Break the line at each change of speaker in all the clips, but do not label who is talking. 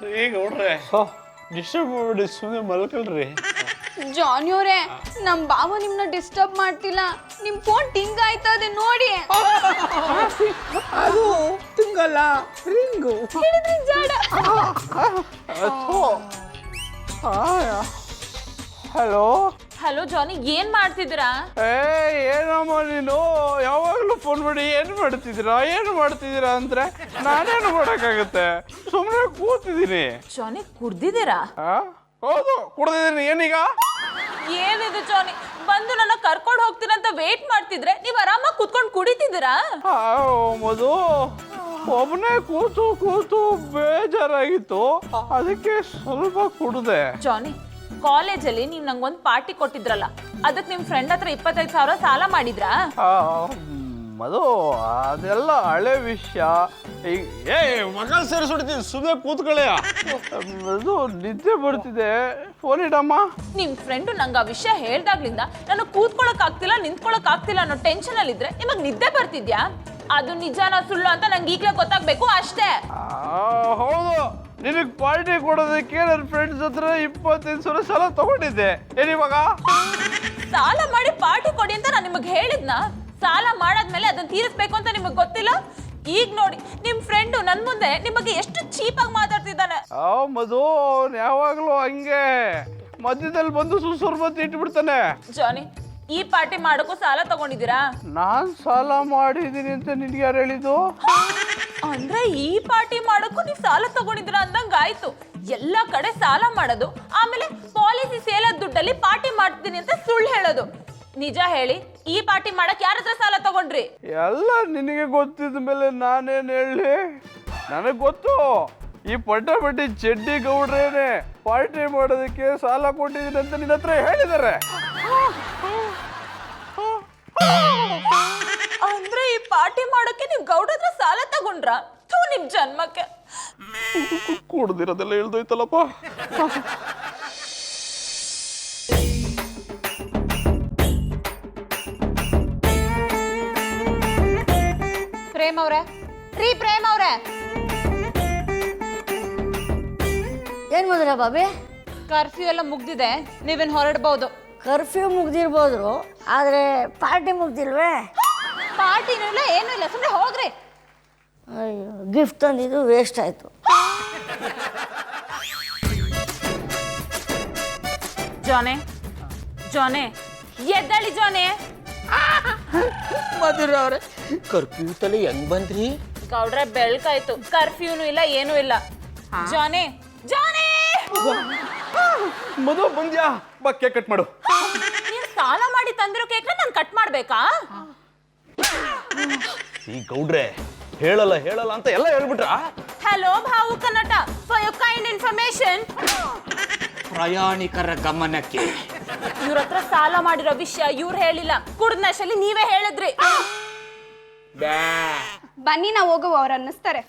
ಈಗ ನೋಡ್ರೆ ಡಿಸ್ಟರ್ಬ್ ಮಾಡಿ ಸುಮ್ಮನೆ ಮಲ್ಕಲ್ರಿ.
ಜಾನಿ ಅವರೇ, ನಮ್ ಬಾವ ನಿಮ್ನ ಡಿಸ್ಟರ್ಬ್ ಮಾಡ್ತಿಲ್ಲ. ನಿಮ್ ಫೋನ್ ಟಿಂಗ್ ಆಯ್ತಾ ಅದೇ ನೋಡಿ.
ಅದು ತಿಂಗಲ್ಲ ರಿಂಗು.
ಜಾಡ.
ಹಲೋ
ಹಲೋ ಜಾನಿ, ಏನ್ ಮಾಡ್ತಿದ್ದೀರಾ?
ಏನಮ್ಮ ನೀನು ಯಾವಾಗಲೂ ಫೋನ್ ಮಾಡಿ ಏನು ಮಾಡ್ತಿದ್ದೀರಾ ಅಂದ್ರೆ ನಾನೇನು ಮಾಡೋಕ್ಕಾಗತ್ತೆ, ಸುಮ್ಮನೆ ಕೂತಿದ್ದೀನಿ.
ಜಾನಿ ಕುಡ್ದಿದ್ದೀರಾ?
ಹೌದು ಕುಡ್ದಿದ್ದೀನಿ. ಏನೀಗ?
ಏನಿದೆ ಜಾನಿ, ಬಂದು ನನ್ನ ಕರ್ಕೊಂಡು ಹೋಗ್ತೀನಂತ ವೇಟ್ ಮಾಡ್ತಿದ್ರೆ ನೀವ್ ಆರಾಮಾಗಿ ಕುತ್ಕೊಂಡು ಕುಡಿತಿದ್ದೀರಾ?
ಮಧು, ಒಬ್ಬನೇ ಕೂತು ಬೇಜಾರಾಗಿತ್ತು, ಅದಕ್ಕೆ ಸ್ವಲ್ಪ ಕುಡ್ದೆ.
ಜಾನಿ, ಕಾಲೇಜಲ್ಲಿ ನೀವ್ ನಂಗೊಂದು ಪಾರ್ಟಿ ಕೊಟ್ಟಿದ್ರಲ್ಲ, ಅದಕ್ಕೆ ನಿಮ್ ಫ್ರೆಂಡ್ ಹತ್ರ 25,000 ಸಾಲ ಮಾಡಿದ್ರಾ?
ಮಧು, ಅದೆಲ್ಲ ಹಳೆ ವಿಷಯ. ಈಗ ಮಗ ಸೇರಿಸ್ಬಿಡ್ತೀನಿ, ಸುಮ್ಮನೆ ಕೂತ್ಕೊಳ್ಳೆಯ. ಮಧು, ನಿದ್ದೆ ಬರ್ತಿದೆ, ಫೋನ್ ಇಡಮ್ಮ.
ನಿಮ್ ಫ್ರೆಂಡು ನಂಗೆ ಆ ವಿಷಯ ಹೇಳ್ದಾಗ್ಲಿಂದ ನಾನು ಕೂತ್ಕೊಳಕ್ ಆಗ್ತಿಲ್ಲ, ನಿಂತ್ಕೊಳಕ್ ಆಗ್ತಿಲ್ಲ ಅನ್ನೋ ಟೆನ್ಷನ್ ಅಲ್ಲಿ ಇದ್ರೆ ನಿಮಗ್ ನಿದ್ದೆ ಬರ್ತಿದ್ಯಾ? ಅದು ನಿಜಾನ ಸುಳ್ಳು ಅಂತ ನಂಗೆ ಈಗಲೇ ಗೊತ್ತಾಗ್ಬೇಕು ಅಷ್ಟೇ.
ಹೌದು, ನಿನಗೆ ಪಾರ್ಟಿ ಕೊಡೋದಕ್ಕೆ ನನ್ನ ಫ್ರೆಂಡ್ಸ್ ಹತ್ರ 25,000 ಸಾಲ ತಗೊಂಡಿದ್ದೆ. ಏನಿವಾಗ
ಸಾಲ ಮಾಡಿ ಪಾರ್ಟಿ ಕೊಡಿ ಅಂತ ನಾನು ನಿಮಗೆ ಹೇಳಿದ್ನ? ಸಾಲ ಮಾಡಾದ್ಮೇಲೆ ಅದನ್ನ ತೀರಿಸ್ಬೇಕು ಅಂತ ನಿಮಗೆ ಗೊತ್ತಿಲ್ಲ? ಈಗ ನೋಡಿ, ನಿಮ್ ಫ್ರೆಂಡು ನನ್ ಮುಂದೆ ನಿಮಗೆ ಎಷ್ಟು ಚೀಪಾಗಿ ಮಾತಾಡ್ತಿದ್ದಾನೆ.
ಮಧು, ಯಾವಾಗ್ಲೂ ಹಂಗೆ ಮಧ್ಯದಲ್ಲಿ ಬಂದು ಸುರ್ಮತಿ ಇಟ್ಬಿಡ್ತಾನೆ.
ಜಾನಿ, ಈ ಪಾರ್ಟಿ ಮಾಡೋಕ್ಕೂ ಸಾಲ ತಗೊಂಡಿದ್ದೀರಾ?
ನಾನ್ ಸಾಲ ಮಾಡಿದೀನಿ ಅಂತ ನಿನ್ಗೆ ಯಾರು ಹೇಳಿದ್ದು?
ಅಂದ್ರೆ ಈ ಪಾರ್ಟಿ ಮಾಡೋಕ್ಕೂ ನೀವು ಸಾಲ ತಗೊಂಡಿದ್ದೀರಾ ಅಂದಂಗ ಆಯ್ತು. ಎಲ್ಲ ಕಡೆ ಸಾಲ ಮಾಡೋದು, ಆಮೇಲೆ ಪಾಲಿಸಿ ಸೇಲದ ದುಡ್ಡಲ್ಲಿ ಪಾರ್ಟಿ ಮಾಡ್ತೀನಿ ಅಂತ ಸುಳ್ಳು ಹೇಳೋದು. ನಿಜ ಹೇಳಿ, ಈ ಪಾರ್ಟಿ ಮಾಡಕ್ ಯಾರ ಹತ್ರ ಸಾಲ ತಗೊಂಡ್ರಿ?
ಎಲ್ಲ ನಿನಗೆ ಗೊತ್ತಿದ ಮೇಲೆ ನಾನೇನ್ ಹೇಳಿ? ನನಗ್ ಗೊತ್ತು, ಈ ಪಟ್ಟಿ ಚೆಡ್ಡಿ ಗೌಡ್ರೇನೆ ಪಾರ್ಟಿ ಮಾಡೋದಕ್ಕೆ ಸಾಲ ಕೊಟ್ಟಿದ್ದೀನಿ ಅಂತ ನಿನ್ನ ಹತ್ರ ಹೇಳಿದ್ದಾರೆ.
ಅಂದ್ರೆ ಈ ಪಾರ್ಟಿ ಮಾಡೋಕೆ ನೀವು ಗೌಡ ಹತ್ರ ಸಾಲ ತಗೊಂಡ್ರ? ನಿಮ್ ಜನ್ಮಕ್ಕೆ
ಕೂಡದಿರೋದೆಲ್ಲ ಹೇಳ್ದೋಯ್ತಲ್ಲಪ್ಪ.
ಪ್ರೇಮ್ ಅವ್ರೆ, ಪ್ರೇಮ್ ಅವ್ರೆ,
ಏನ್ ಮಾಡಿದ್ರ ಬಾಬಿ?
ಕರ್ಫ್ಯೂ ಎಲ್ಲ ಮುಗ್ದಿದೆ, ನೀವೇನ್ ಹೊರಡ್ಬೋದು.
ಕರ್ಫ್ಯೂ ಮುಗ್ದಿರ್ಬೋದ್ರು, ಆದ್ರೆ ಪಾರ್ಟಿ ಮುಗ್ದಿಲ್ವೇ?
ಪಾರ್ಟಿನೂ ಇಲ್ಲ, ಏನೂ ಇಲ್ಲ, ಸುಮ್ಮನೆ ಹೋಗ್ರಿ.
ಅಯ್ಯೋ, ಗಿಫ್ಟ್ ತಂದಿದ್ದು ವೇಸ್ಟ್ ಆಯ್ತು.
ಜಾನೆ, ಜಾನೆ ಎದ್ದಳಿ ಜಾನೆ.
ಮಧುರ ಅವ್ರೆ, ಕರ್ಫ್ಯೂ ತಲೆ ಹೆಂಗ್ ಬಂದ್ರಿ?
ಗೌಡ್ರೆ ಬೆಳ್ಕಾಯ್ತು, ಕರ್ಫ್ಯೂನು ಇಲ್ಲ, ಏನೂ ಇಲ್ಲ. ಜಾನೆ, ಜಾನೆ
ಮಧು ಬಂದ್ಯಾ? ಬಾ, ಕೇಕ್ ಕಟ್ ಮಾಡು.
ನೀನ್ ಸಾಲ ಮಾಡಿ ತಂದಿರೋ ಕೇಕ್ನ ನಾನು ಕಟ್ ಮಾಡ್ಬೇಕಾ?
ಈ ಗೌಡ್ರೆ ಹೇಳಲ್ಲ ಅಂತ ಎಲ್ಲ ಹೇಳ್ಬಿಟ್ರ.
Hello Bhavu Kannada, for your kind information.
ಪ್ರಯಾಣಿಕರ ಗಮನಕ್ಕೆ,
ಇವ್ರ ಹತ್ರ ಸಾಲ ಮಾಡಿರೋ ವಿಷಯ ಇವ್ರು ಹೇಳಿಲ್ಲ, ಕುಡ್ನಶಲ್ಲಿ ನೀವೇ ಹೇಳಿದ್ರಿ.
ಬನ್ನಿ ನಾವು ಹೋಗುವ, ಅವ್ರು ಅನ್ನಿಸ್ತಾರೆ.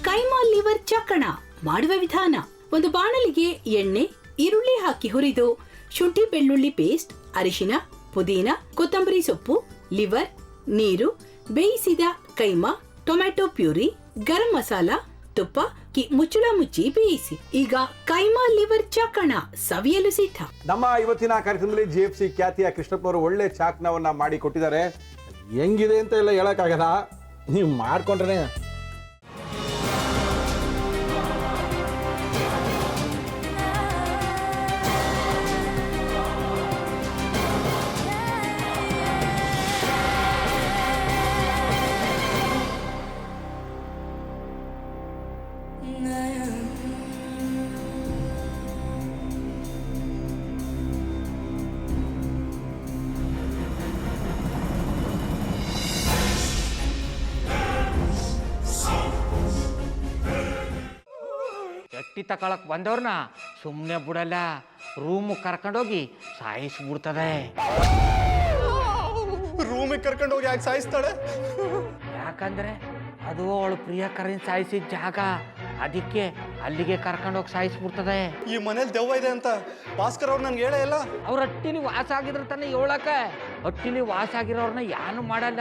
ಕೈಮಾ ಲಿವರ್ ಚಕ್ಕಣ ಮಾಡುವ ವಿಧಾನ: ಒಂದು ಬಾಣಲಿಗೆ ಎಣ್ಣೆ, ಈರುಳ್ಳಿ ಹಾಕಿ ಹುರಿದು ಶುಂಠಿ ಬೆಳ್ಳುಳ್ಳಿ ಪೇಸ್ಟ್, ಅರಿಶಿನ, ಪುದೀನ, ಕೊತ್ತಂಬರಿ ಸೊಪ್ಪು, ಲಿವರ್, ನೀರು, ಬೇಯಿಸಿದ ಕೈಮಾ, ಟೊಮ್ಯಾಟೊ ಪ್ಯೂರಿ, ಗರಂ ಮಸಾಲ, ತುಪ್ಪ ಮುಚ್ಚಳ ಮುಚ್ಚಿ ಬೇಯಿಸಿ. ಈಗ ಕೈಮಾ ಲಿವರ್ ಚಾಕಣ ಸವಿಯಲು ಸಿದ್ಧ.
ನಮ್ಮ ಇವತ್ತಿನ ಕಾರ್ಯಕ್ರಮದಲ್ಲಿ GFC ಖ್ಯಾತಿಯ ಕೃಷ್ಣಪ್ಪನವರು ಒಳ್ಳೆ ಚಾಕ್ನವನ್ನ ಮಾಡಿ ಕೊಟ್ಟಿದ್ದಾರೆ. ಹೆಂಗಿದೆ ಅಂತ ಎಲ್ಲ ಹೇಳಕ್ಕಾಗಲ್ಲ, ನೀವು ಮಾಡ್ಕೊಂಡ್ರೆ.
ಚಟ್ಟಿ ತಕೊಳಕ್ ಬಂದವ್ರನ್ನ ಸುಮ್ಮನೆ ಬಿಡಲ್ಲ, ರೂಮ್ ಕರ್ಕೊಂಡೋಗಿ ಸಾಯಿಸ್ಬಿಡ್ತದೆ.
ರೂಮಿಗೆ ಕರ್ಕೊಂಡೋಗಿ ಯಾಕೆ ಸಾಯಿಸ್ತಾಳೆ?
ಯಾಕಂದ್ರೆ ಅದು ಅವಳು ಪ್ರಿಯಕರನ್ ಸಾಯಿಸಿದ ಜಾಗ, ಅದಕ್ಕೆ ಅಲ್ಲಿಗೆ ಕರ್ಕೊಂಡೋಗಿ ಸಾಯಿಸ್ಬಿಡ್ತದೆ.
ಈ ಮನೇಲಿ ದೆವ್ವ ಇದೆ ಅಂತ ಭಾಸ್ಕರ್ ಅವ್ರು ನನ್ಗೆ ಹೇಳೇ ಇಲ್ಲ.
ಅವ್ರ ಹಟ್ಟಿಲಿ ವಾಸ ಆಗಿದ್ರೆ ತಾನೆ ಹೇಳಕ. ಹಟ್ಟಿಲಿ ವಾಸ ಆಗಿರೋರ್ನ ಯಾನು ಮಾಡಲ್ಲ,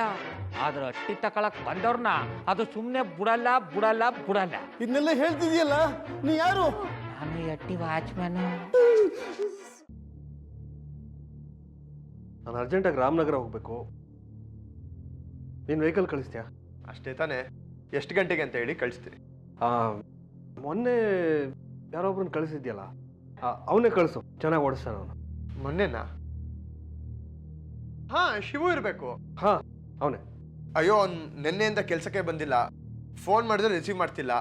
ಆದ್ರೆ ಅಟ್ಟಿ ತಕೊಳಕ್ ಬಂದವ್ರನ್ನ ಅದು ಸುಮ್ಮನೆ ಬಿಡಲ್ಲ ಬಿಡಲ್ಲ ಬಿಡಲ್ಲ.
ಇದನ್ನೆಲ್ಲ ಹೇಳ್ತಿದ್ಯಲ್ಲ, ನೀ ಯಾರು?
ನಾನು ಈ ಅಟ್ಟಿ ವಾಚ್ಮ್ಯಾನ್.
ನಾನು ಅರ್ಜೆಂಟಾಗಿ ರಾಮನಗರ ಹೋಗ್ಬೇಕು. ನೀನು ವೆಹಿಕಲ್ ಕಳಿಸ್ತೀಯಾ?
ಅಷ್ಟೇ ತಾನೇ, ಎಷ್ಟು ಗಂಟೆಗೆ ಅಂತ ಹೇಳಿ ಕಳಿಸ್ತೀನಿ.
ಮೊನ್ನೆ ಯಾರೊಬ್ರನ್ನ ಕಳಿಸಿದ್ಯಲ್ಲ, ಅವನೇ ಕಳಿಸು, ಚೆನ್ನಾಗಿ ಓಡಿಸ್ತಾನ ಅವನು.
ಮೊನ್ನೆನಾ? ಹಾ, ಶಿವು ಇರಬೇಕು.
ಹಾಂ, ಅವನೇ.
ಅಯ್ಯೋ, ಅವ್ನು ನಿನ್ನೆಯಿಂದ ಕೆಲಸಕ್ಕೆ ಬಂದಿಲ್ಲ. ಫೋನ್ ಮಾಡಿದ್ರೆ ರಿಸೀವ್ ಮಾಡ್ತಿಲ್ಲ.